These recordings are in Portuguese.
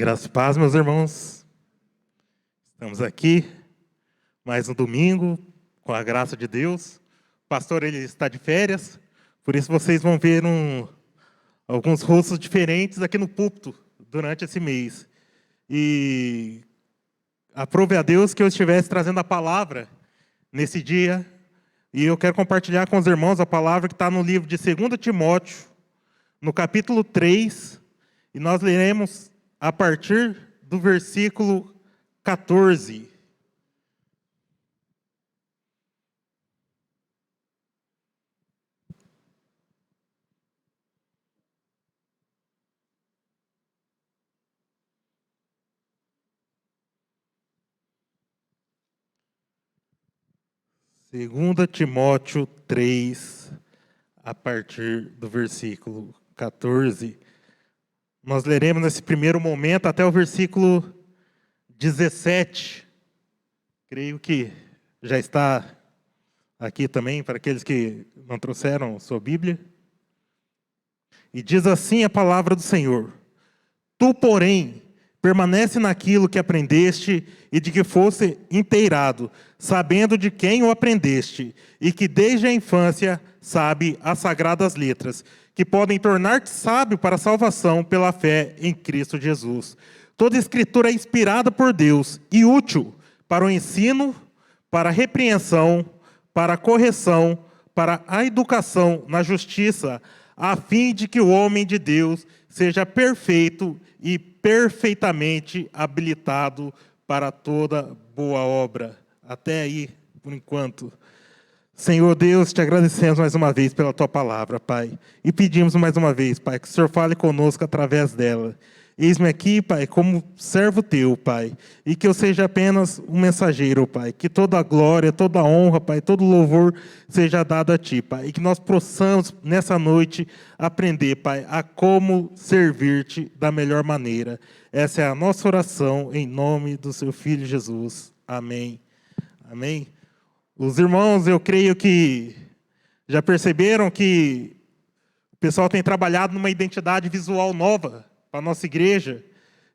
Graça e paz, meus irmãos. Estamos aqui, mais um domingo, com a graça de Deus. O pastor ele está de férias, por isso vocês vão ver alguns rostos diferentes aqui no púlpito durante esse mês. E aprove a Deus que eu estivesse trazendo a palavra nesse dia. E eu quero compartilhar com os irmãos a palavra que está no livro de 2 Timóteo, no capítulo 3, e nós leremos a partir do versículo 14. Segunda Timóteo 3, a partir do versículo 14. Nós leremos nesse primeiro momento até o versículo 17. Creio que já está aqui também para aqueles que não trouxeram sua Bíblia. E diz assim a palavra do Senhor: Tu, porém, permanece naquilo que aprendeste e de que fosse inteirado, sabendo de quem o aprendeste, e que desde a infância sabe as sagradas letras, que podem tornar-te sábio para a salvação pela fé em Cristo Jesus. Toda escritura é inspirada por Deus e útil para o ensino, para a repreensão, para a correção, para a educação na justiça, a fim de que o homem de Deus seja perfeito e perfeitamente habilitado para toda boa obra. Até aí, por enquanto. Senhor Deus, te agradecemos mais uma vez pela tua palavra, Pai. E pedimos mais uma vez, Pai, que o Senhor fale conosco através dela. Eis-me aqui, Pai, como servo teu, Pai, e que eu seja apenas um mensageiro, Pai. Que toda a glória, toda a honra, Pai, todo louvor seja dado a Ti, Pai. E que nós possamos, nessa noite, aprender, Pai, a como servir-Te da melhor maneira. Essa é a nossa oração, em nome do Seu Filho Jesus. Amém. Amém. Os irmãos, eu creio que já perceberam que o pessoal tem trabalhado numa identidade visual nova para a nossa igreja.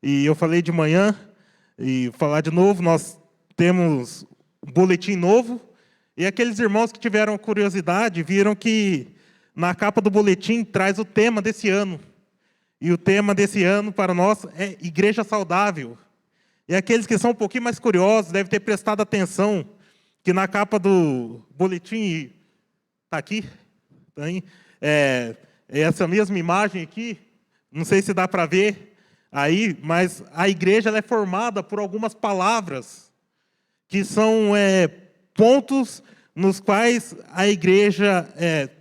E eu falei de manhã, e vou falar de novo, nós temos um boletim novo. E aqueles irmãos que tiveram curiosidade viram que na capa do boletim traz o tema desse ano. E o tema desse ano para nós é Igreja Saudável. E aqueles que são um pouquinho mais curiosos devem ter prestado atenção que na capa do boletim, está aqui, essa mesma imagem aqui, não sei se dá para ver aí, mas a igreja ela é formada por algumas palavras, que são pontos nos quais a igreja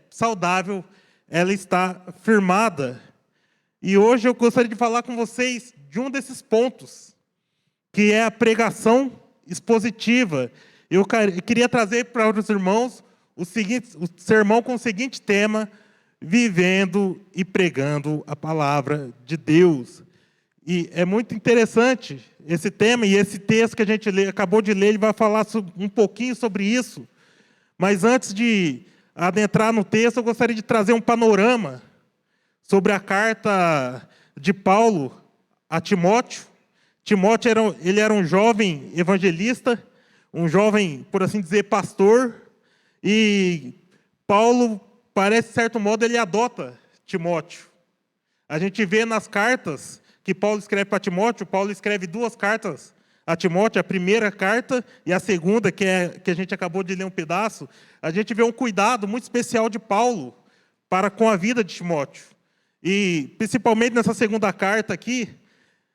saudável ela está firmada. E hoje eu gostaria de falar com vocês de um desses pontos, que é a pregação expositiva. Eu queria trazer para os irmãos o sermão com o seguinte tema: vivendo e pregando a palavra de Deus. E é muito interessante esse tema, e esse texto que a gente acabou de ler, ele vai falar um pouquinho sobre isso. Mas antes de adentrar no texto, eu gostaria de trazer um panorama sobre a carta de Paulo a Timóteo. Timóteo ele era um jovem evangelista, um jovem, por assim dizer, pastor, e Paulo, parece, de certo modo, ele adota Timóteo. A gente vê nas cartas que Paulo escreve para Timóteo, Paulo escreve 2 cartas a Timóteo, a primeira carta e a segunda, que a gente acabou de ler um pedaço. A gente vê um cuidado muito especial de Paulo para com a vida de Timóteo. E, principalmente nessa segunda carta aqui,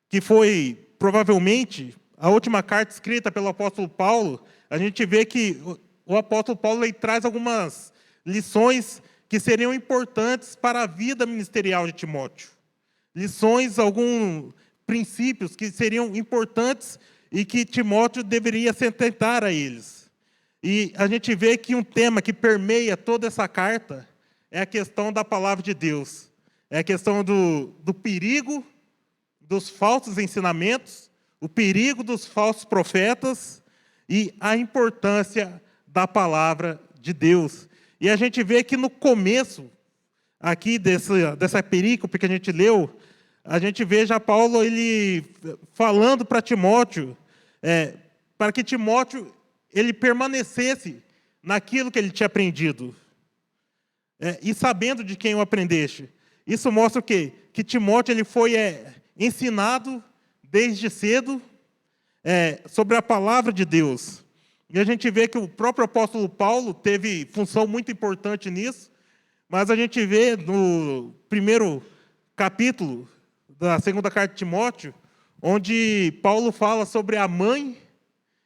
que foi, provavelmente, a última carta escrita pelo apóstolo Paulo, a gente vê que o apóstolo Paulo ele traz algumas lições que seriam importantes para a vida ministerial de Timóteo. Lições, alguns princípios que seriam importantes e que Timóteo deveria se atentar a eles. E a gente vê que um tema que permeia toda essa carta é a questão da palavra de Deus. É a questão do perigo dos falsos ensinamentos, o perigo dos falsos profetas e a importância da palavra de Deus. E a gente vê que no começo aqui dessa perícope que a gente leu, a gente vê já Paulo ele falando para Timóteo, para que Timóteo ele permanecesse naquilo que ele tinha aprendido. E sabendo de quem o aprendeste. Isso mostra o quê? Que Timóteo ele foi ensinado desde cedo sobre a palavra de Deus. E a gente vê que o próprio apóstolo Paulo teve função muito importante nisso, mas a gente vê no primeiro capítulo da segunda carta de Timóteo, onde Paulo fala sobre a mãe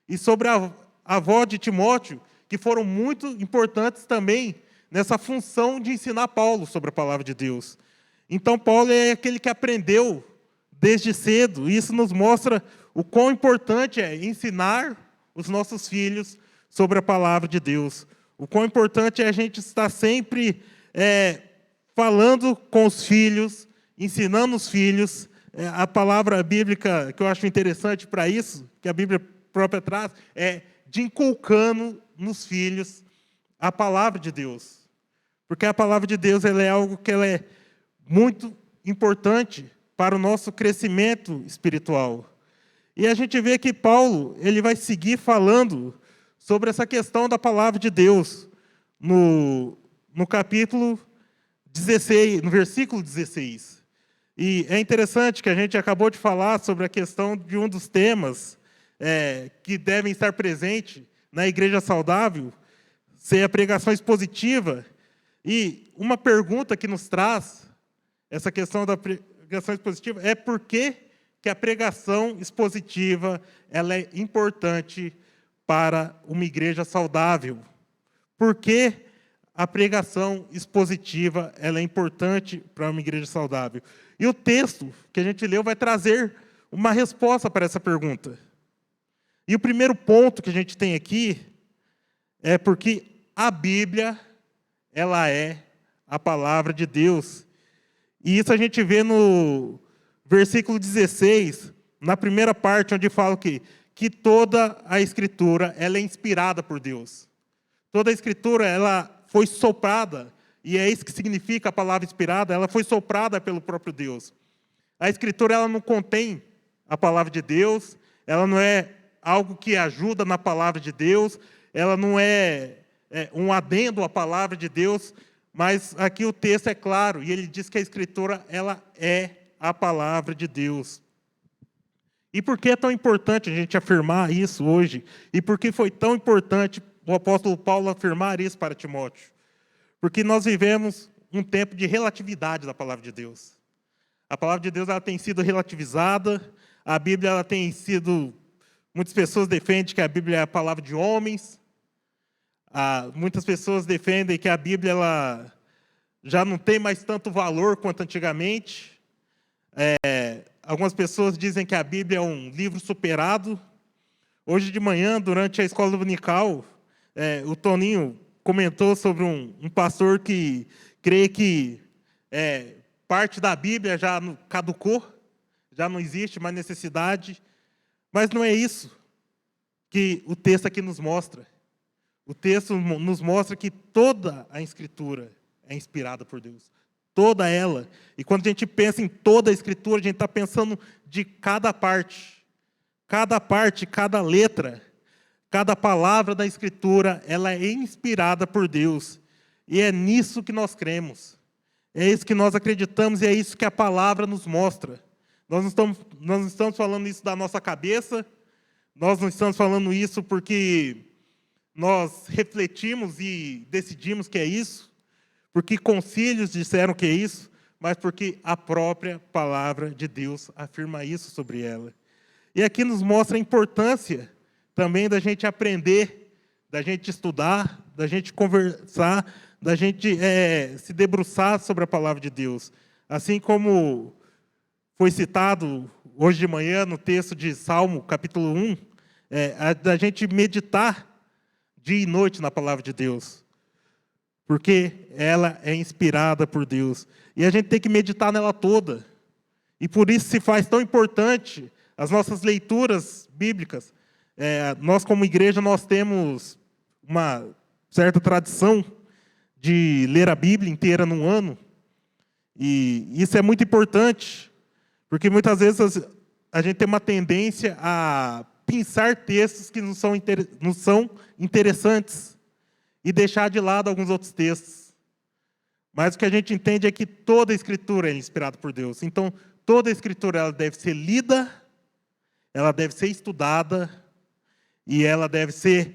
e sobre a avó de Timóteo, que foram muito importantes também nessa função de ensinar Paulo sobre a palavra de Deus. Então, Paulo é aquele que aprendeu desde cedo, e isso nos mostra o quão importante é ensinar os nossos filhos sobre a palavra de Deus. O quão importante é a gente estar sempre falando com os filhos, ensinando os filhos. A palavra bíblica que eu acho interessante para isso, que a Bíblia própria traz, é de inculcando nos filhos a palavra de Deus. Porque a palavra de Deus ela é algo que ela é muito importante para o nosso crescimento espiritual. E a gente vê que Paulo ele vai seguir falando sobre essa questão da palavra de Deus no capítulo 16, no versículo 16. E é interessante que a gente acabou de falar sobre a questão de um dos temas que devem estar presentes na igreja saudável, ser a pregação expositiva. E uma pergunta que nos traz essa questão da pregação expositiva é por que a pregação expositiva ela é importante para uma igreja saudável. Por que a pregação expositiva ela é importante para uma igreja saudável? E o texto que a gente leu vai trazer uma resposta para essa pergunta. E o primeiro ponto que a gente tem aqui é porque a Bíblia ela é a palavra de Deus. E isso a gente vê no versículo 16, na primeira parte, onde fala que toda a Escritura ela é inspirada por Deus. Toda a Escritura ela foi soprada, e é isso que significa a palavra inspirada, ela foi soprada pelo próprio Deus. A Escritura ela não contém a palavra de Deus, ela não é algo que ajuda na palavra de Deus, ela não é um adendo à palavra de Deus, mas aqui o texto é claro, e ele diz que a Escritura ela é a palavra de Deus. E por que é tão importante a gente afirmar isso hoje? E por que foi tão importante o apóstolo Paulo afirmar isso para Timóteo? Porque nós vivemos um tempo de relatividade da palavra de Deus. A palavra de Deus ela tem sido relativizada, a Bíblia ela tem sido... Muitas pessoas defendem que a Bíblia é a palavra de homens, muitas pessoas defendem que a Bíblia ela já não tem mais tanto valor quanto antigamente. Algumas pessoas dizem que a Bíblia é um livro superado. Hoje de manhã, durante a escola dominical, o Toninho comentou sobre um pastor que crê que parte da Bíblia já caducou, já não existe mais necessidade. Mas não é isso que o texto aqui nos mostra. O texto nos mostra que toda a Escritura é inspirada por Deus. Toda ela. E quando a gente pensa em toda a Escritura, a gente está pensando de cada parte. Cada parte, cada letra, cada palavra da Escritura, ela é inspirada por Deus. E é nisso que nós cremos. É isso que nós acreditamos e é isso que a palavra nos mostra. Nós não estamos falando isso da nossa cabeça, nós não estamos falando isso porque nós refletimos e decidimos que é isso, porque concílios disseram que é isso, mas porque a própria palavra de Deus afirma isso sobre ela. E aqui nos mostra a importância também da gente aprender, da gente estudar, da gente conversar, da gente se debruçar sobre a palavra de Deus. Assim como foi citado hoje de manhã no texto de Salmo, capítulo 1, da gente meditar dia e noite na palavra de Deus, porque ela é inspirada por Deus. E a gente tem que meditar nela toda. E por isso se faz tão importante as nossas leituras bíblicas. Nós, como igreja, nós temos uma certa tradição de ler a Bíblia inteira num ano. E isso é muito importante, Porque muitas vezes a gente tem uma tendência a pensar textos que não são interessantes e deixar de lado alguns outros textos. Mas o que a gente entende é que toda a Escritura é inspirada por Deus. Então, toda a Escritura ela deve ser lida, ela deve ser estudada e ela deve ser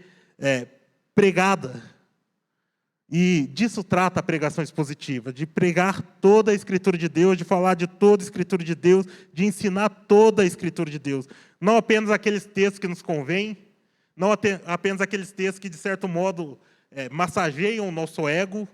pregada. E disso trata a pregação expositiva, de pregar toda a Escritura de Deus, de falar de toda a Escritura de Deus, de ensinar toda a Escritura de Deus. Não apenas aqueles textos que nos convêm, não apenas aqueles textos que, de certo modo, massageiam o nosso ego,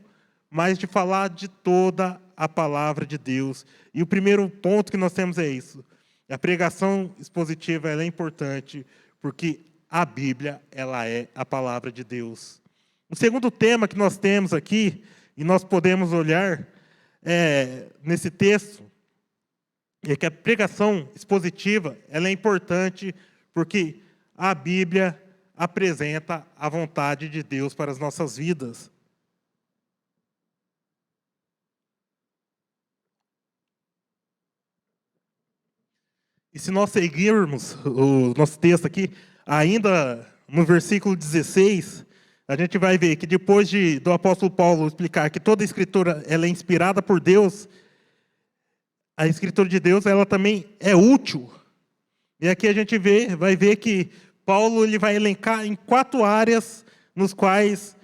mas de falar de toda a palavra de Deus. E o primeiro ponto que nós temos é isso. A pregação expositiva ela é importante, porque a Bíblia ela é a palavra de Deus. O segundo tema que nós temos aqui, e nós podemos olhar nesse texto, é que a pregação expositiva ela é importante porque a Bíblia apresenta a vontade de Deus para as nossas vidas. E se nós seguirmos o nosso texto aqui, ainda no versículo 16, a gente vai ver que depois do apóstolo Paulo explicar que toda a Escritura ela é inspirada por Deus, a Escritura de Deus ela também é útil. E aqui a gente vai ver que Paulo ele vai elencar em 4 áreas nos quais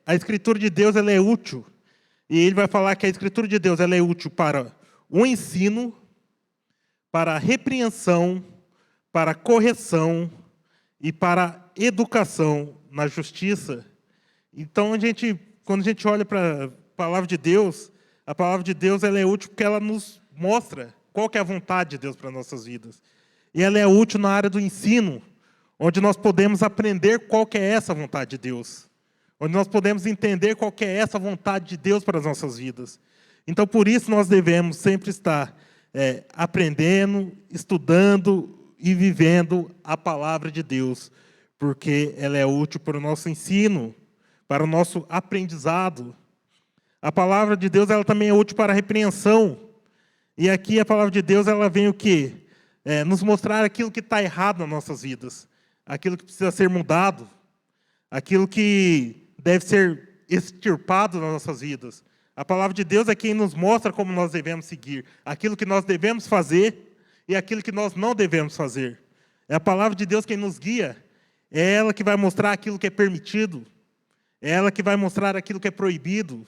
a Escritura de Deus ela é útil. E ele vai falar que a Escritura de Deus ela é útil para o ensino, para a repreensão, para a correção e para a educação na justiça. Então, quando a gente olha para a palavra de Deus ela é útil porque ela nos mostra qual que é a vontade de Deus para as nossas vidas. E ela é útil na área do ensino, onde nós podemos aprender qual que é essa vontade de Deus. Onde nós podemos entender qual que é essa vontade de Deus para as nossas vidas. Então, por isso, nós devemos sempre estar aprendendo, estudando e vivendo a palavra de Deus, porque ela é útil para o nosso ensino, para o nosso aprendizado. A palavra de Deus ela também é útil para a repreensão. E aqui a palavra de Deus ela vem o quê? Nos mostrar aquilo que está errado nas nossas vidas, aquilo que precisa ser mudado, aquilo que deve ser extirpado nas nossas vidas. A palavra de Deus é quem nos mostra como nós devemos seguir, aquilo que nós devemos fazer e aquilo que nós não devemos fazer. É a palavra de Deus quem nos guia, é ela que vai mostrar aquilo que é permitido, é ela que vai mostrar aquilo que é proibido.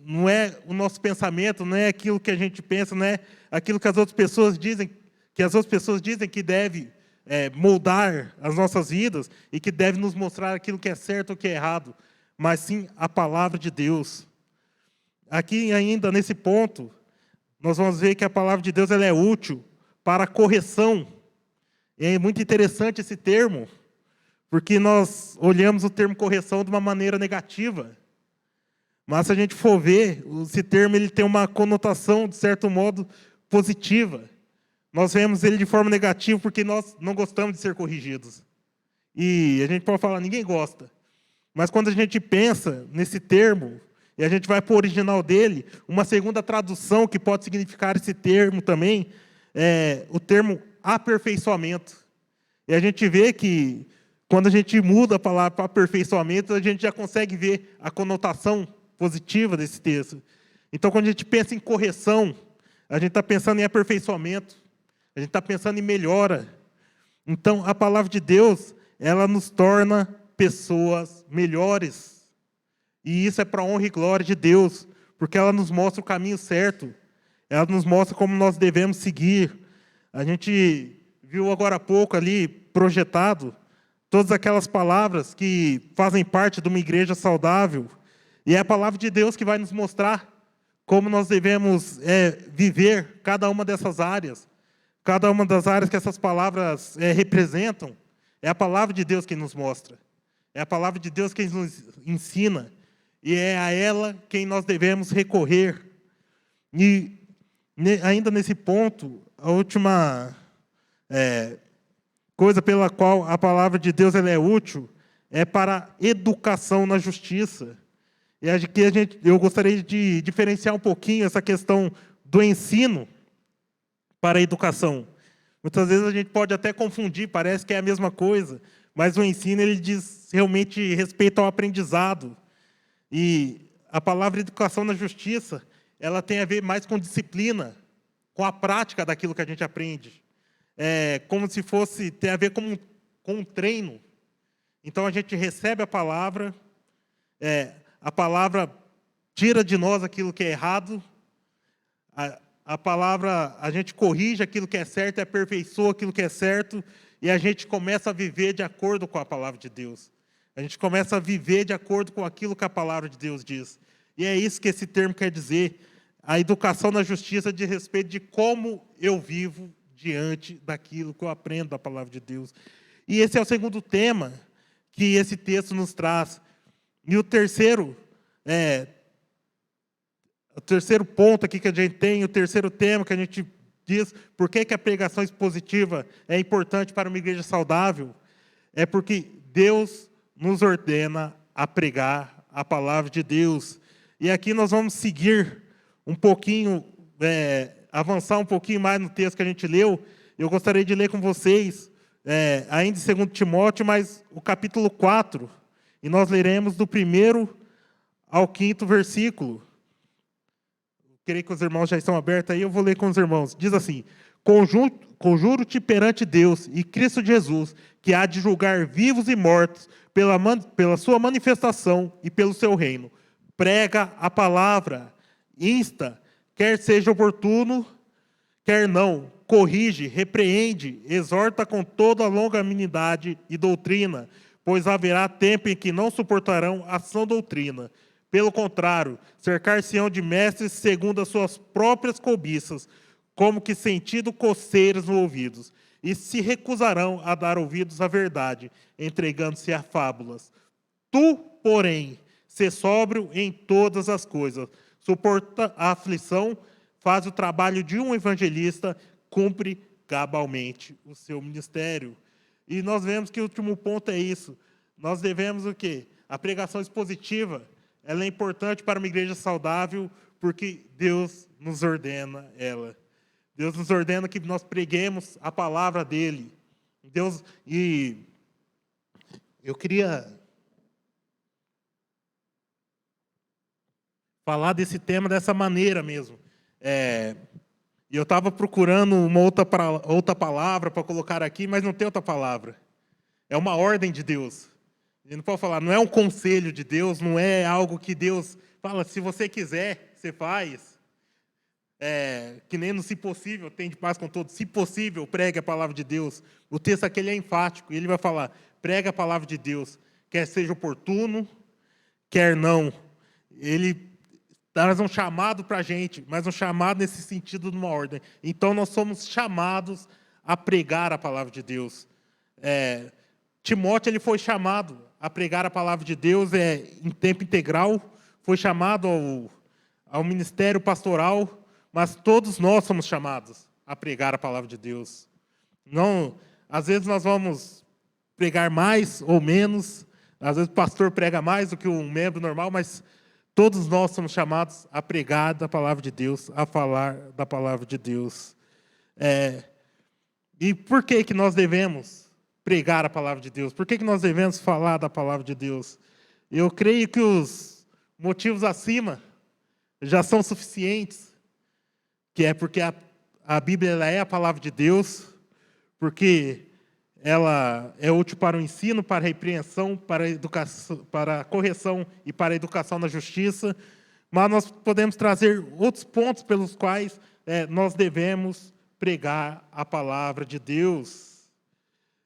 Não é o nosso pensamento, não é aquilo que a gente pensa, não é aquilo que as outras pessoas dizem, que deve moldar as nossas vidas e que deve nos mostrar aquilo que é certo ou que é errado, mas sim a palavra de Deus. Aqui ainda nesse ponto, nós vamos ver que a palavra de Deus ela é útil para a correção. E é muito interessante esse termo, porque nós olhamos o termo correção de uma maneira negativa. Mas se a gente for ver, esse termo ele tem uma conotação, de certo modo, positiva. Nós vemos ele de forma negativa porque nós não gostamos de ser corrigidos. E a gente pode falar, ninguém gosta. Mas quando a gente pensa nesse termo, e a gente vai para o original dele, uma segunda tradução que pode significar esse termo também, é o termo aperfeiçoamento. E a gente vê que, quando a gente muda a palavra para aperfeiçoamento, a gente já consegue ver a conotação positiva desse texto. Então, quando a gente pensa em correção, a gente está pensando em aperfeiçoamento, a gente está pensando em melhora. Então, a palavra de Deus, ela nos torna pessoas melhores. E isso é para a honra e glória de Deus, porque ela nos mostra o caminho certo, ela nos mostra como nós devemos seguir. A gente viu agora há pouco ali, projetado, todas aquelas palavras que fazem parte de uma igreja saudável. E é a palavra de Deus que vai nos mostrar como nós devemos viver cada uma dessas áreas. Cada uma das áreas que essas palavras representam, é a palavra de Deus quem nos mostra. É a palavra de Deus quem nos ensina. E é a ela quem nós devemos recorrer. E ainda nesse ponto, a última coisa pela qual a palavra de Deus ela é útil é para a educação na justiça. E aqui eu gostaria de diferenciar um pouquinho essa questão do ensino para a educação. Muitas vezes a gente pode até confundir, parece que é a mesma coisa, mas o ensino ele diz realmente respeito ao aprendizado. E a palavra educação na justiça, ela tem a ver mais com disciplina, com a prática daquilo que a gente aprende. É como se fosse, tem a ver com um treino. Então a gente recebe a palavra tira de nós aquilo que é errado, a palavra, a gente corrige aquilo que é certo, aperfeiçoa aquilo que é certo, e a gente começa a viver de acordo com a palavra de Deus. A gente começa a viver de acordo com aquilo que a palavra de Deus diz. E é isso que esse termo quer dizer. A educação na justiça diz respeito de como eu vivo diante daquilo que eu aprendo da palavra de Deus. E esse é o segundo tema que esse texto nos traz. E o terceiro ponto aqui que a gente tem, o terceiro tema que a gente diz, por que a pregação expositiva é importante para uma igreja saudável, é porque Deus nos ordena a pregar a palavra de Deus. E aqui nós vamos seguir um pouquinho, avançar um pouquinho mais no texto que a gente leu. Eu gostaria de ler com vocês, ainda em 2 Timóteo, mas o capítulo 4, e nós leremos do 1º ao 5º versículo. Creio que os irmãos já estão abertos aí, eu vou ler com os irmãos. Diz assim: conjuro-te perante Deus e Cristo Jesus, que há de julgar vivos e mortos pela sua manifestação e pelo seu reino. Prega a palavra, insta, quer seja oportuno, quer não, corrige, repreende, exorta com toda a longanimidade e doutrina, pois haverá tempo em que não suportarão a sã doutrina. Pelo contrário, cercar-se-ão de mestres segundo as suas próprias cobiças, como que sentindo coceiras nos ouvidos, e se recusarão a dar ouvidos à verdade, entregando-se a fábulas. Tu, porém, sê sóbrio em todas as coisas, suporta a aflição, faz o trabalho de um evangelista, cumpre cabalmente o seu ministério. E nós vemos que o último ponto é isso. Nós devemos o quê? A pregação expositiva, ela é importante para uma igreja saudável, porque Deus nos ordena ela. Deus nos ordena que nós preguemos a palavra dele. E eu queria falar desse tema dessa maneira mesmo. E eu estava procurando uma outra palavra para colocar aqui, mas não tem outra palavra. É uma ordem de Deus. Ele não pode falar, não é um conselho de Deus, não é algo que Deus fala, se você quiser, você faz. Que nem no Se Possível, tem de paz com todos. Se possível, pregue a palavra de Deus. O texto aqui é enfático, ele vai falar, pregue a palavra de Deus, quer seja oportuno, quer não. Ele traz um chamado para a gente, mas um chamado nesse sentido de uma ordem. Então, nós somos chamados a pregar a palavra de Deus. Timóteo ele foi chamado a pregar a palavra de Deus em tempo integral, foi chamado ao ministério pastoral, mas todos nós somos chamados a pregar a palavra de Deus. Não, às vezes nós vamos pregar mais ou menos, às vezes o pastor prega mais do que um membro normal, mas todos nós somos chamados a pregar da palavra de Deus, a falar da palavra de Deus. E por que nós devemos pregar a palavra de Deus? Por que nós devemos falar da palavra de Deus? Eu creio que os motivos acima já são suficientes, que é porque a Bíblia ela é a palavra de Deus, porque ela é útil para o ensino, para a repreensão, para a educação, para a correção e para a educação na justiça, mas nós podemos trazer outros pontos pelos quais nós devemos pregar a palavra de Deus.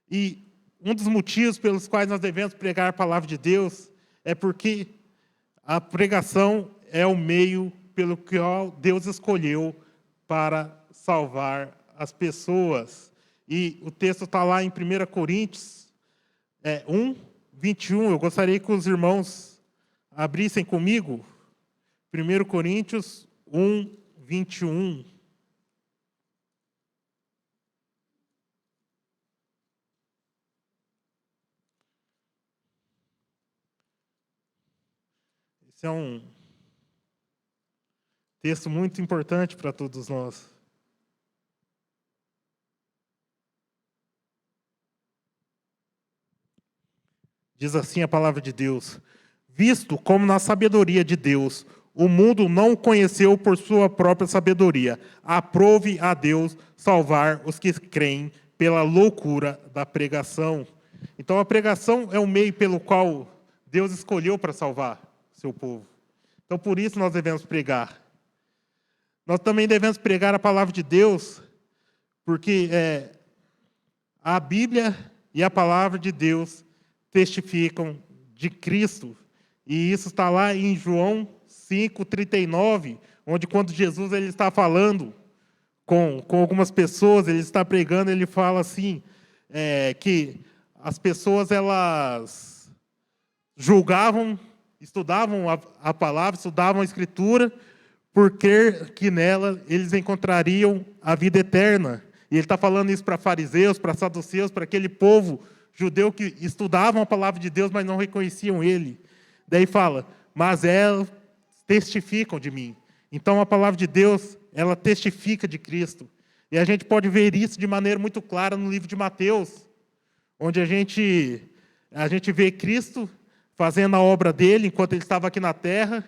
E um dos motivos pelos quais nós devemos pregar a palavra de Deus é porque a pregação é o meio pelo qual Deus escolheu para salvar as pessoas. E o texto está lá em 1 Coríntios 1, 21. Eu gostaria que os irmãos abrissem comigo. 1 Coríntios 1, 21. Esse é um Texto muito importante para todos nós. Diz assim a palavra de Deus: visto como na sabedoria de Deus o mundo não o conheceu por sua própria sabedoria, aprove a Deus salvar os que creem pela loucura da pregação. Então, a pregação é o meio pelo qual Deus escolheu para salvar seu povo. Então, por isso nós devemos pregar. Nós também devemos pregar a palavra de Deus, porque a Bíblia e a palavra de Deus testificam de Cristo. E isso está lá em João 5:39, onde quando Jesus ele está falando com algumas pessoas, ele está pregando, ele fala assim, que as pessoas elas julgavam, estudavam a palavra, estudavam a Escritura, porque que nela eles encontrariam a vida eterna. E ele está falando isso para fariseus, para saduceus, para aquele povo judeu que estudavam a palavra de Deus, mas não reconheciam ele. Daí fala, mas elas testificam de mim. Então, a palavra de Deus, ela testifica de Cristo. E a gente pode ver isso de maneira muito clara no livro de Mateus, onde a gente vê Cristo fazendo a obra dele enquanto ele estava aqui na terra,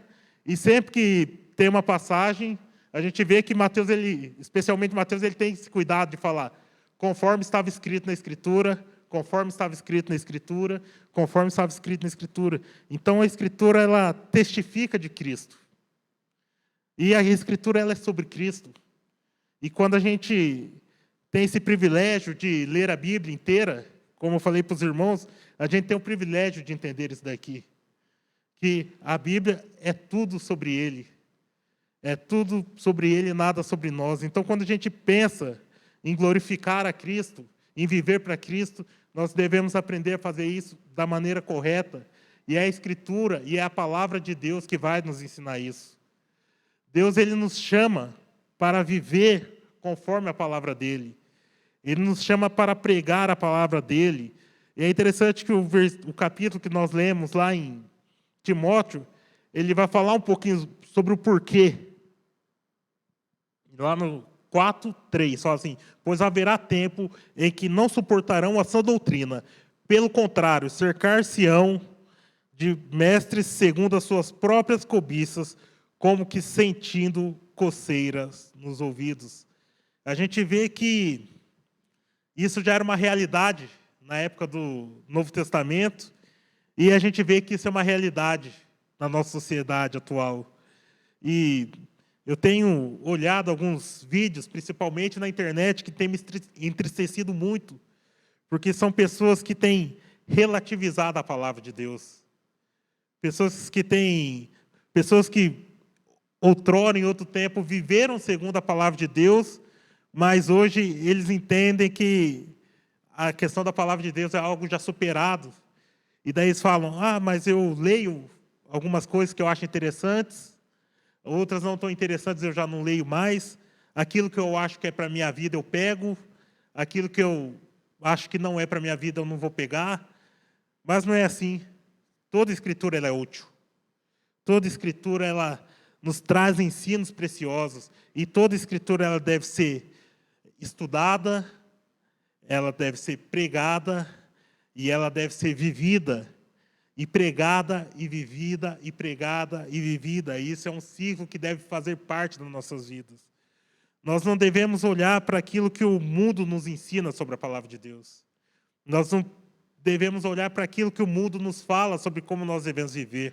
e sempre que tem uma passagem, a gente vê que Mateus, especialmente Mateus, ele tem esse cuidado de falar, conforme estava escrito na Escritura, conforme estava escrito na Escritura, conforme estava escrito na Escritura. Então, a Escritura, ela testifica de Cristo. E a Escritura, ela é sobre Cristo. E quando a gente tem esse privilégio de ler a Bíblia inteira, como eu falei para os irmãos, a gente tem o privilégio de entender isso daqui. Que a Bíblia é tudo sobre Ele. É tudo sobre Ele e nada sobre nós. Então, quando a gente pensa em glorificar a Cristo, em viver para Cristo, nós devemos aprender a fazer isso da maneira correta. E é a Escritura e é a palavra de Deus que vai nos ensinar isso. Deus, ele nos chama para viver conforme a palavra dele. Ele nos chama para pregar a palavra dele. E é interessante que o capítulo que nós lemos lá em Timóteo, ele vai falar um pouquinho sobre o porquê. Lá no 4:3, só assim, pois haverá tempo em que não suportarão a sã doutrina. Pelo contrário, cercar-se-ão de mestres segundo as suas próprias cobiças, como que sentindo coceiras nos ouvidos. A gente vê que isso já era uma realidade na época do Novo Testamento, e a gente vê que isso é uma realidade na nossa sociedade atual. E eu tenho olhado alguns vídeos, principalmente na internet, que tem me entristecido muito, porque são pessoas que têm relativizado a palavra de Deus. Pessoas que outrora, em outro tempo, viveram segundo a palavra de Deus, mas hoje eles entendem que a questão da palavra de Deus é algo já superado. E daí eles falam, mas eu leio algumas coisas que eu acho interessantes, outras não tão interessantes, eu já não leio mais. Aquilo que eu acho que é para a minha vida, eu pego. Aquilo que eu acho que não é para a minha vida, eu não vou pegar. Mas não é assim. Toda Escritura ela é útil. Toda Escritura ela nos traz ensinos preciosos. E toda Escritura ela deve ser estudada, ela deve ser pregada e ela deve ser vivida. E pregada, e vivida, e pregada, e vivida. Isso é um ciclo que deve fazer parte das nossas vidas. Nós não devemos olhar para aquilo que o mundo nos ensina sobre a palavra de Deus. Nós não devemos olhar para aquilo que o mundo nos fala sobre como nós devemos viver.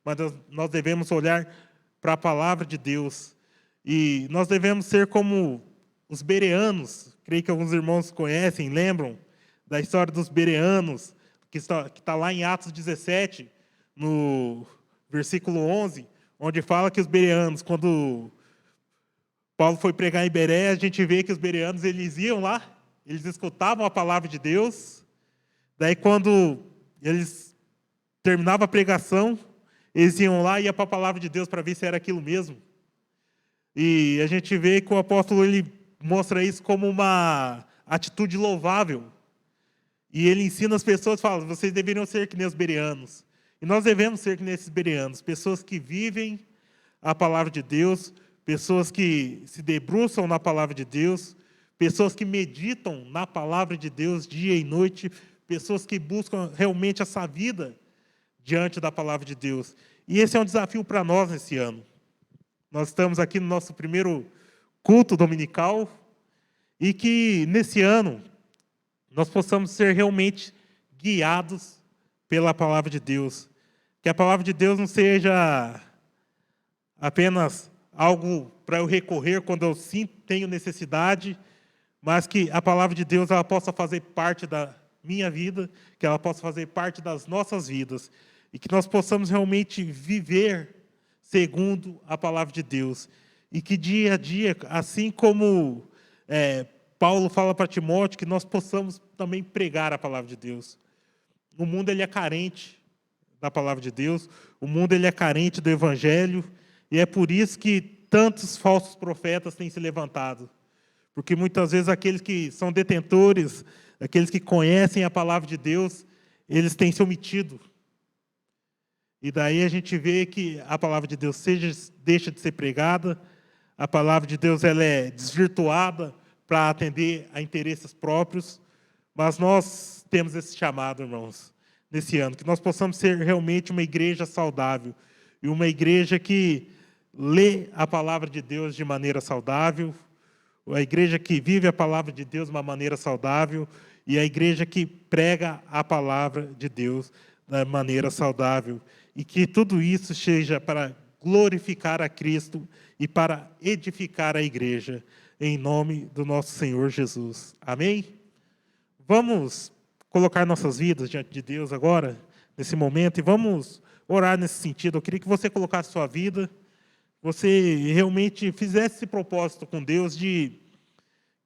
Mas nós devemos olhar para a palavra de Deus. E nós devemos ser como os bereanos. Creio que alguns irmãos conhecem, lembram da história dos bereanos, que está lá em Atos 17, no versículo 11, onde fala que os bereanos, quando Paulo foi pregar em Bereia, a gente vê que os bereanos eles iam lá, eles escutavam a palavra de Deus, daí quando eles terminavam a pregação, eles iam lá e iam para a palavra de Deus para ver se era aquilo mesmo. E a gente vê que o apóstolo ele mostra isso como uma atitude louvável. E ele ensina as pessoas, fala, vocês deveriam ser que nem os bereanos. E nós devemos ser que nem esses bereanos, pessoas que vivem a palavra de Deus, pessoas que se debruçam na palavra de Deus, pessoas que meditam na palavra de Deus dia e noite, pessoas que buscam realmente essa vida diante da palavra de Deus. E esse é um desafio para nós nesse ano. Nós estamos aqui no nosso primeiro culto dominical e que, nesse ano, nós possamos ser realmente guiados pela palavra de Deus. Que a palavra de Deus não seja apenas algo para eu recorrer quando eu sim tenho necessidade, mas que a palavra de Deus ela possa fazer parte da minha vida, que ela possa fazer parte das nossas vidas, e que nós possamos realmente viver segundo a palavra de Deus. E que dia a dia, assim como Paulo fala para Timóteo, que nós possamos também pregar a palavra de Deus. O mundo ele é carente da palavra de Deus, o mundo ele é carente do Evangelho, e é por isso que tantos falsos profetas têm se levantado. Porque muitas vezes aqueles que são detentores, aqueles que conhecem a palavra de Deus, eles têm se omitido. E daí a gente vê que a palavra de Deus deixa de ser pregada, a palavra de Deus ela é desvirtuada para atender a interesses próprios, mas nós temos esse chamado, irmãos, nesse ano, que nós possamos ser realmente uma igreja saudável, e uma igreja que lê a palavra de Deus de maneira saudável, a igreja que vive a palavra de Deus de uma maneira saudável, e a igreja que prega a palavra de Deus da maneira saudável. E que tudo isso seja para glorificar a Cristo e para edificar a igreja, em nome do nosso Senhor Jesus. Amém? Vamos colocar nossas vidas diante de Deus agora, nesse momento, e vamos orar nesse sentido. Eu queria que você colocasse sua vida, você realmente fizesse esse propósito com Deus de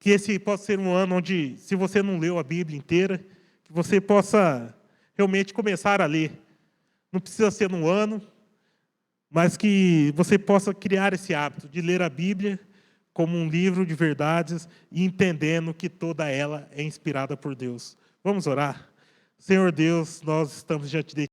que esse possa ser um ano onde, se você não leu a Bíblia inteira, que você possa realmente começar a ler. Não precisa ser num ano, mas que você possa criar esse hábito de ler a Bíblia como um livro de verdades e entendendo que toda ela é inspirada por Deus. Vamos orar? Senhor Deus, nós estamos diante de